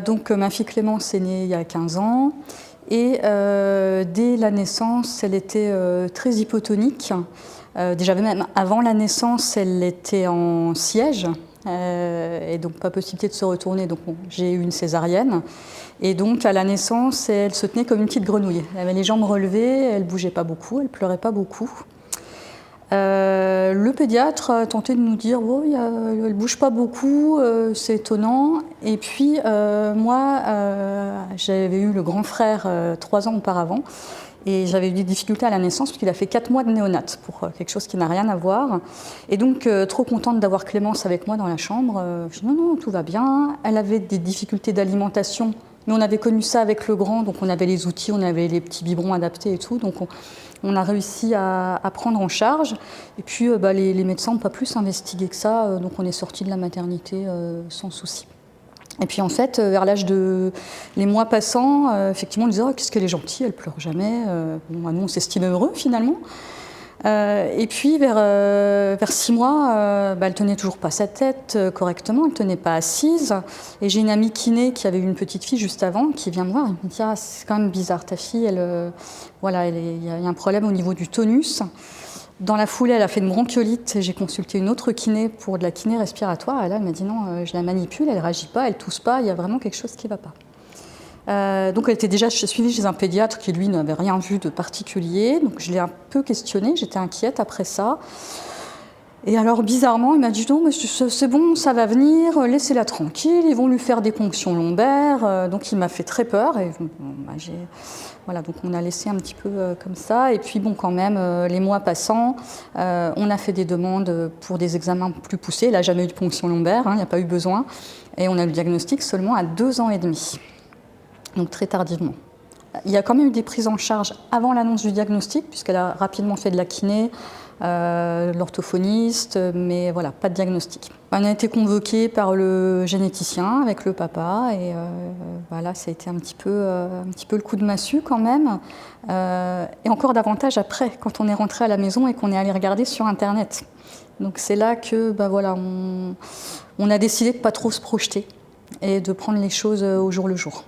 Donc ma fille Clémence est née il y a 15 ans et dès la naissance, elle était très hypotonique. Déjà même avant la naissance, elle était en siège et donc pas possibilité de se retourner. Donc j'ai eu une césarienne et donc à la naissance, elle se tenait comme une petite grenouille. Elle avait les jambes relevées, elle bougeait pas beaucoup, elle pleurait pas beaucoup. Le pédiatre a tenté de nous dire oh, elle ne bouge pas beaucoup, c'est étonnant. Et puis moi, j'avais eu le grand frère 3 ans auparavant et j'avais eu des difficultés à la naissance parce qu'il a fait 4 mois de néonate pour quelque chose qui n'a rien à voir. Et donc trop contente d'avoir Clémence avec moi dans la chambre, je dis non, tout va bien. Elle avait des difficultés d'alimentation, mais on avait connu ça avec le grand, donc on avait les outils, on avait les petits biberons adaptés et tout. Donc on a réussi à prendre en charge. Et puis les médecins n'ont pas plus investigué que ça, donc on est sorti de la maternité sans souci. Et puis en fait, vers l'âge de les mois passant, effectivement, on disait oh, qu'est-ce qu'elle est gentille, elle pleure jamais. Bon, nous, on s'estime heureux finalement. Et puis vers 6 mois, elle tenait toujours pas sa tête correctement, elle tenait pas assise. Et j'ai une amie kiné qui avait eu une petite fille juste avant, qui vient me voir et me dit ah, c'est quand même bizarre, ta fille, il y a un problème au niveau du tonus. Dans la foulée, elle a fait une bronchiolite. J'ai consulté une autre kiné pour de la kiné respiratoire. Et là, elle m'a dit non, je la manipule, elle ne réagit pas, elle ne tousse pas, il y a vraiment quelque chose qui ne va pas. Donc elle était déjà suivie chez un pédiatre qui, lui, n'avait rien vu de particulier. Donc je l'ai un peu questionnée, j'étais inquiète après ça. Et alors, bizarrement, il m'a dit non, mais c'est bon, ça va venir, laissez-la tranquille, ils vont lui faire des ponctions lombaires. Donc il m'a fait très peur. Et voilà, donc on a laissé un petit peu comme ça. Et puis bon, quand même, les mois passant, on a fait des demandes pour des examens plus poussés. Elle n'a jamais eu de ponction lombaire, il n'y a pas eu besoin. Et on a eu le diagnostic seulement à 2 ans et demi, donc très tardivement. Il y a quand même eu des prises en charge avant l'annonce du diagnostic, puisqu'elle a rapidement fait de la kiné, l'orthophoniste, mais voilà, pas de diagnostic. On a été convoqués par le généticien avec le papa et voilà, ça a été un petit peu le coup de massue quand même. Et encore davantage après, quand on est rentré à la maison et qu'on est allé regarder sur Internet. Donc c'est là que voilà, on a décidé de ne pas trop se projeter et de prendre les choses au jour le jour.